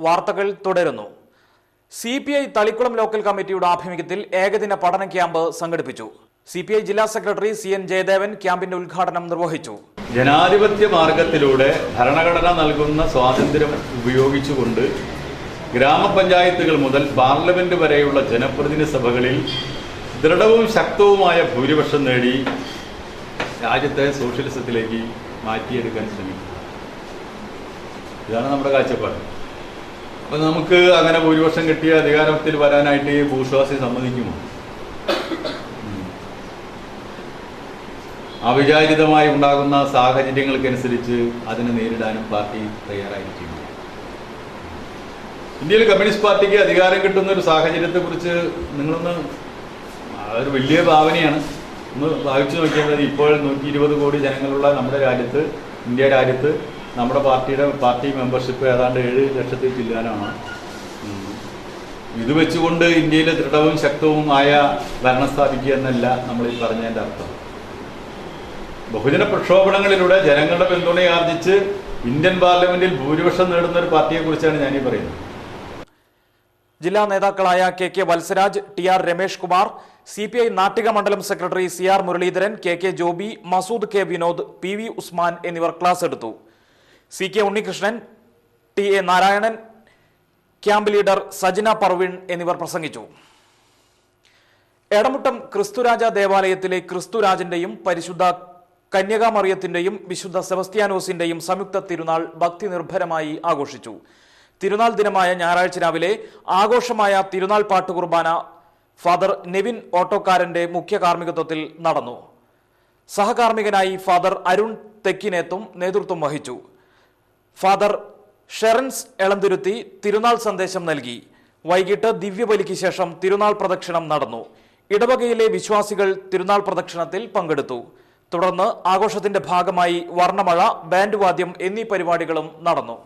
വാർത്തകൾ തുടരുന്നു. CPI Thalikkulam local കമ്മിറ്റിയുടെ ആഭിമുഖ്യത്തിൽ ഏകദിന പഠന ക്യാമ്പ് സംഘടിപ്പിച്ചു. CPI ജില്ലാ സെക്രട്ടറി CN ജയദേവൻ ക്യാമ്പിന്റെ ഉദ്ഘാടനം നിർവഹിച്ചു. ജനാധിപത്യ മാർഗത്തിലൂടെ ഭരണഘടന നൽകുന്ന സ്വാതന്ത്ര്യം ഉപയോഗിച്ചുകൊണ്ട് ഗ്രാമപഞ്ചായത്തുകൾ മുതൽ പാർലമെന്റ് വരെയുള്ള ജനപ്രതിനിധി സഭകളിൽ ദൃഢവും ശക്തവുമായ ഭൂരിപക്ഷം നേടി രാജ്യത്തെ സോഷ്യലിസത്തിലേക്ക് മാറ്റിയെടുക്കാൻ ശ്രമിക്കും. ഇതാണ് നമ്മുടെ കാഴ്ചപ്പാട്. അപ്പം നമുക്ക് അങ്ങനെ ഭൂരിപക്ഷം കിട്ടിയ അധികാരത്തിൽ വരാനായിട്ട് ഈ ഭൂഷ്വാസി സമ്മതിക്കുമോ? അവിചാരിതമായി ഉണ്ടാകുന്ന സാഹചര്യങ്ങൾക്കനുസരിച്ച് അതിനെ നേരിടാനും പാർട്ടി തയ്യാറായിരിക്കുന്നു. ഇന്ത്യയിൽ കമ്മ്യൂണിസ്റ്റ് പാർട്ടിക്ക് അധികാരം കിട്ടുന്ന ഒരു സാഹചര്യത്തെക്കുറിച്ച് നിങ്ങളൊന്ന് ഒരു വലിയ ഭാവനയാണ്. ഒന്ന് ഭാവിച്ചു നോക്കിയാൽ മതി. ഇപ്പോൾ 120 കോടി ജനങ്ങളുള്ള നമ്മുടെ രാജ്യത്ത്, ഇന്ത്യ രാജ്യത്ത്, നമ്മുടെ പാർട്ടി മെമ്പർഷിപ്പ് ഏതാണ്ട് 7 ലക്ഷത്തിൽ ചില്ലാനാണ്. ഇത് വെച്ചുകൊണ്ട് ഇന്ത്യയിലെ ദൃഢവും ശക്തവുമായ ഭരണം സ്ഥാപിക്കുക എന്നല്ല നമ്മൾ ഈ പറഞ്ഞതിൻ്റെ അർത്ഥം. ബഹുജന പ്രക്ഷോഭങ്ങളിലൂടെ ജനങ്ങളുടെ പിന്തുണയാർജിച്ച് ഇന്ത്യൻ പാർലമെന്റിൽ ഭൂരിപക്ഷം നേടുന്ന ഒരു പാർട്ടിയെക്കുറിച്ചാണ് ഞാനീ പറയുന്നത്. ജില്ലാ നേതാക്കളായ KK Valsaraj, TR Ramesh Kumar, CPI Nattika മണ്ഡലം secretary CR Muraleedharan, KK Joby, Masood K Vinod, PV Usman എന്നിവർ ക്ലാസ് എടുത്തു. CK Unnikrishnan, TA Narayanan, camp leader Sajana Parveen എന്നിവർ പ്രസംഗിച്ചു. എടമുട്ടം ക്രിസ്തുരാജ ദേവാലയത്തിലെ ക്രിസ്തുരാജന്റെയും പരിശുദ്ധ കന്യകാമറിയത്തിന്റെയും വിശുദ്ധ സെബസ്ത്യാനോസിന്റെയും സംയുക്ത തിരുനാൾ ഭക്തി നിർഭരമായി ആഘോഷിച്ചു. തിരുനാൾ ദിനമായ ഞായറാഴ്ച രാവിലെ ആഘോഷമായ തിരുനാൾ പാട്ടുകുർബാന ഫാദർ നെവിൻ ഓട്ടോക്കാരന്റെ മുഖ്യ കാർമ്മികത്വത്തിൽ നടന്നു. സഹകാർമ്മികനായി ഫാദർ അരുൺ തെക്കിനേത്തും നേതൃത്വം വഹിച്ചു. ഫാദർ ഷെറൻസ് എളന്തുരുത്തി തിരുനാൾ സന്ദേശം നൽകി. വൈകിട്ട് ദിവ്യബലിക്ക് ശേഷം തിരുനാൾ പ്രദക്ഷിണം നടന്നു. ഇടവകയിലെ വിശ്വാസികൾ തിരുനാൾ പ്രദക്ഷിണത്തിൽ പങ്കെടുത്തു. തുടർന്ന് ആഘോഷത്തിന്റെ ഭാഗമായി വർണ്ണമഴ, ബാൻഡ് വാദ്യം എന്നീ പരിപാടികളും നടന്നു.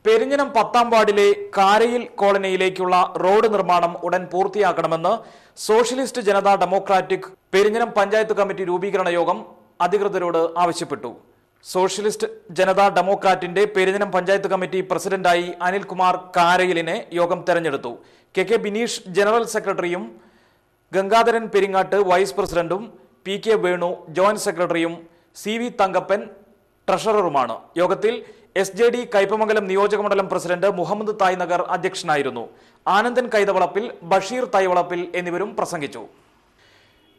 പെരിഞ്ഞനം 10-ാം വാർഡിലെ കാരയിൽ കോളനിയിലേക്കുള്ള റോഡ് നിർമ്മാണം ഉടൻ പൂർത്തിയാക്കണമെന്ന് socialist Janata democratic Perinjanam panchayat committee രൂപീകരണ യോഗം അധികൃതരോട് ആവശ്യപ്പെട്ടു. സോഷ്യലിസ്റ്റ് ജനതാ ഡെമോക്രാറ്റിന്റെ പെരിഞ്ഞനം പഞ്ചായത്ത് കമ്മിറ്റി പ്രസിഡന്റായി അനിൽകുമാർ കാരയിലിനെ യോഗം തെരഞ്ഞെടുത്തു. KK ബിനീഷ് ജനറൽ സെക്രട്ടറിയും ഗംഗാധരൻ പെരിങ്ങാട്ട് വൈസ് പ്രസിഡന്റും PK വേണു ജോയിന്റ് സെക്രട്ടറിയും CV തങ്കപ്പൻ ട്രഷററുമാണ്. യോഗത്തിൽ SJD കൈപ്പമംഗലം നിയോജകമണ്ഡലം പ്രസിഡന്റ് മുഹമ്മദ് തായ്നഗർ അധ്യക്ഷനായിരുന്നു. ആനന്ദൻ കൈതവളപ്പിൽ, ബഷീർ തൈവളപ്പിൽ എന്നിവരും പ്രസംഗിച്ചു.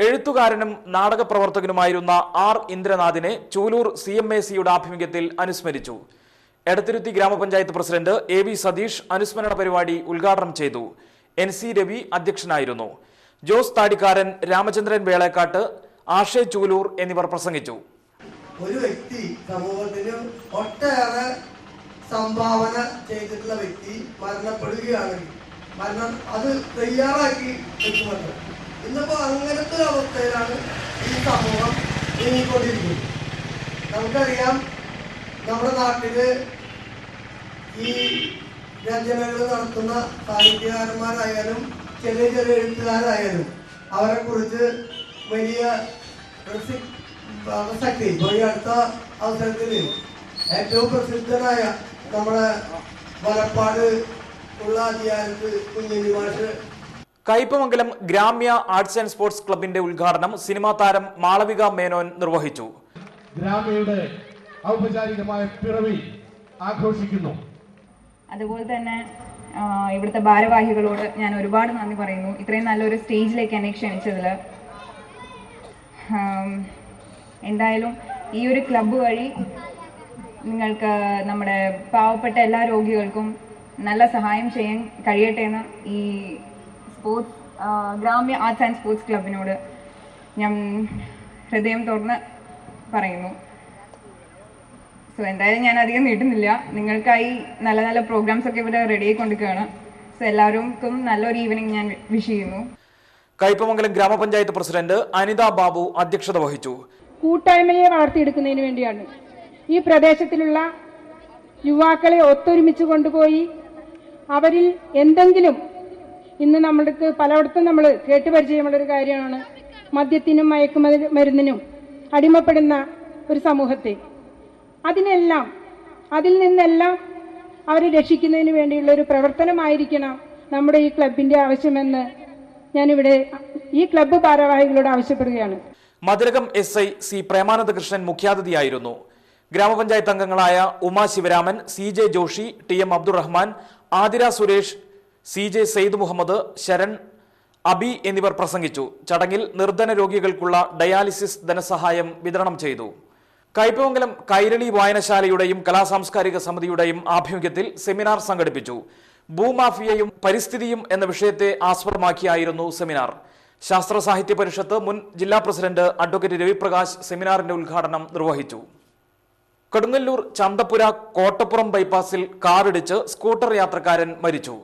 എഴുത്തുകാരനും നാടക പ്രവർത്തകനുമായിരുന്ന R ഇന്ദ്രനാഥിനെ ചൂലൂർ CMACയുടെ ആഭിമുഖ്യത്തിൽ അനുസ്മരിച്ചു. എടത്തിരുത്തി ഗ്രാമപഞ്ചായത്ത് പ്രസിഡന്റ് AV സതീഷ് അനുസ്മരണ പരിപാടി ഉദ്ഘാടനം ചെയ്തു. NC രവി അധ്യക്ഷനായിരുന്നു. ജോസ് താടിക്കാരൻ, രാമചന്ദ്രൻ വേളേക്കാട്ട്, ആഷെ ചൂലൂർ എന്നിവർ പ്രസംഗിച്ചു. ഒരു വ്യക്തി സമൂഹത്തിന് ഒട്ടേറെ സംഭാവന ചെയ്തിട്ടുള്ള വ്യക്തി മരണപ്പെടുകയാണെങ്കിൽ കാരണം അത് തയ്യാറാക്കി വെക്കുമല്ലോ. ഇന്നിപ്പോൾ അങ്ങനത്തെ ഒരു അവസ്ഥയിലാണ് ഈ സമൂഹം നീങ്ങിക്കൊണ്ടിരിക്കുന്നത്. നമുക്കറിയാം, നമ്മുടെ നാട്ടില് ഈ രചനകൾ നടത്തുന്ന സാഹിത്യകാരന്മാരായാലും ചെറിയ ചെറിയ എഴുത്തുകാരായാലും അവരെ കുറിച്ച് വലിയ പ്രസക്തി ഈ അടുത്ത അവസരത്തിൽ ഏറ്റവും പ്രസിദ്ധനായ നമ്മുടെ വലപ്പാട് ഉള്ള അധികാരത്ത് കുഞ്ഞുണ്ണി മാഷ് കയ്പമംഗലം ഗ്രാമ്യ ആർട്സ് ആൻഡ് സ്പോർട്സ് ക്ലബിന്റെ ഉദ്ഘാടനം സിനിമാ താരം മാളവിക മേനോൻ നിർവഹിച്ചു. ഗ്രാമ്യയുടെ ഔപചാരികമായ പിറവി ആഘോഷിക്കുന്നു. അതുപോലെ തന്നെ ഇവിടുത്തെ ഭാരവാഹികളോട് ഞാൻ ഒരുപാട് നന്ദി പറയുന്നു, ഇത്രയും നല്ലൊരു സ്റ്റേജിലേക്ക് എന്നെ ക്ഷണിച്ചതിൽ. എന്തായാലും ഈ ഒരു ക്ലബ്ബ് വഴി നിങ്ങൾക്ക് നമ്മുടെ പാവപ്പെട്ട എല്ലാ രോഗികൾക്കും നല്ല സഹായം ചെയ്യാൻ കഴിയട്ടെ എന്ന് ഈ sports Gramya arts and sports ക്ലബിനോട് ഞാൻ ഹൃദയം തുറന്ന് പറയുന്നു. സോ എന്തായാലും ഞാൻ അധികം നീട്ടുന്നില്ല. നിങ്ങൾക്കായി നല്ല നല്ല പ്രോഗ്രാംസ് ഒക്കെ ഇവിടെ റെഡി ആയിക്കൊണ്ടിരിക്കുകയാണ്. സോ എല്ലാവർക്കും നല്ലൊരു ഈവനിങ് ഞാൻ വിഷ് ചെയ്യുന്നു. കയ്പമംഗലം ഗ്രാമപഞ്ചായത്ത് പ്രസിഡന്റ് അനിത ബാബു അധ്യക്ഷത വഹിച്ചു. കൂട്ടായ്മയെ വളർത്തിയെടുക്കുന്നതിന് വേണ്ടിയാണ് ഈ പ്രദേശത്തിലുള്ള യുവാക്കളെ ഒത്തൊരുമിച്ച് കൊണ്ടുപോയി അവരിൽ എന്തെങ്കിലും, ഇന്ന് നമ്മൾക്ക് പലയിടത്തും നമ്മൾ കേട്ടുപരിചയമുള്ളൊരു കാര്യമാണ് മദ്യത്തിനും മയക്കുമരുന്നിനും അടിമപ്പെടുന്ന ഒരു സമൂഹത്തെ, അതിൽ നിന്നെല്ലാം അവരെ രക്ഷിക്കുന്നതിന് വേണ്ടിയുള്ള ഒരു പ്രവർത്തനമായിരിക്കണം നമ്മുടെ ഈ ക്ലബിന്റെ ആവശ്യമെന്ന് ഞാനിവിടെ ഈ ക്ലബ്ബ് ഭാരവാഹികളോട് ആവശ്യപ്പെടുകയാണ്. മതിലകം SI സി പ്രേമാനന്ദകൃഷ്ണൻ മുഖ്യാതിഥിയായിരുന്നു. ഗ്രാമപഞ്ചായത്ത് അംഗങ്ങളായ Uma Sivaraman, CJ Joshi, TM Abdurahman, Athira Suresh, CJ Syed Muhammad, Sharan, Abi എന്നിവർ പ്രസംഗിച്ചു. ചടങ്ങിൽ നിർധന രോഗികൾക്കുള്ള ഡയാലിസിസ് ധനസഹായം വിതരണം ചെയ്തു. കയ്പമംഗലം കൈരളി വായനശാലയുടെയും കലാസാംസ്കാരിക സമിതിയുടെയും ആഭിമുഖ്യത്തിൽ സെമിനാർ സംഘടിപ്പിച്ചു. ഭൂമാഫിയയും പരിസ്ഥിതിയും എന്ന വിഷയത്തെ ആസ്പദമാക്കിയായിരുന്നു സെമിനാർ. ശാസ്ത്ര സാഹിത്യ പരിഷത്ത് മുൻ ജില്ലാ പ്രസിഡന്റ് അഡ്വക്കേറ്റ് രവിപ്രകാശ് സെമിനാറിന്റെ ഉദ്ഘാടനം നിർവഹിച്ചു. കൊടുങ്ങല്ലൂർ ചന്തപ്പുര കോട്ടപ്പുറം ബൈപ്പാസിൽ കാറിടിച്ച് സ്കൂട്ടർ യാത്രക്കാരൻ മരിച്ചു.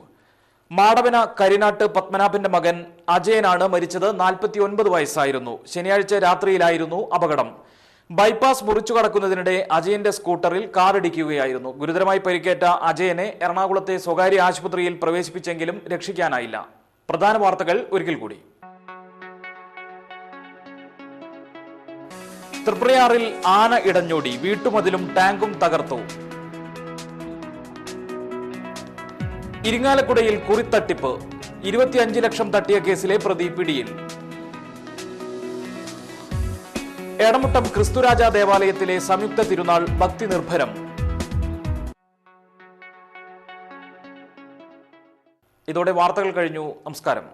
മാടവന കരിനാട്ട് പത്മനാഭന്റെ മകൻ അജയനാണ് മരിച്ചത്. 49 വയസ്സായിരുന്നു. ശനിയാഴ്ച രാത്രിയിലായിരുന്നു അപകടം. ബൈപ്പാസ് മുറിച്ചു കടക്കുന്നതിനിടെ അജയന്റെ സ്കൂട്ടറിൽ കാറിടിക്കുകയായിരുന്നു. ഗുരുതരമായി പരിക്കേറ്റ അജയനെ എറണാകുളത്തെ സ്വകാര്യ ആശുപത്രിയിൽ പ്രവേശിപ്പിച്ചെങ്കിലും രക്ഷിക്കാനായില്ല. പ്രധാന വാർത്തകൾ ഒരിക്കൽ കൂടി. തൃപ്രയാറിൽ ആന ഇടഞ്ഞോടി, വീട്ടുമതിലും ടാങ്കും തകർത്തു. ഇരിങ്ങാലക്കുടയിൽ കുറിത്തട്ടിപ്പ്, 25 ലക്ഷം തട്ടിയ കേസിലെ പ്രതി പിടിയിൽ. എടമുട്ടം ക്രിസ്തുരാജ ദേവാലയത്തിലെ സംയുക്ത തിരുനാൾ ഭക്തി നിർഭരം. ഇതോടെ വാർത്തകൾ കഴിഞ്ഞു. നമസ്കാരം.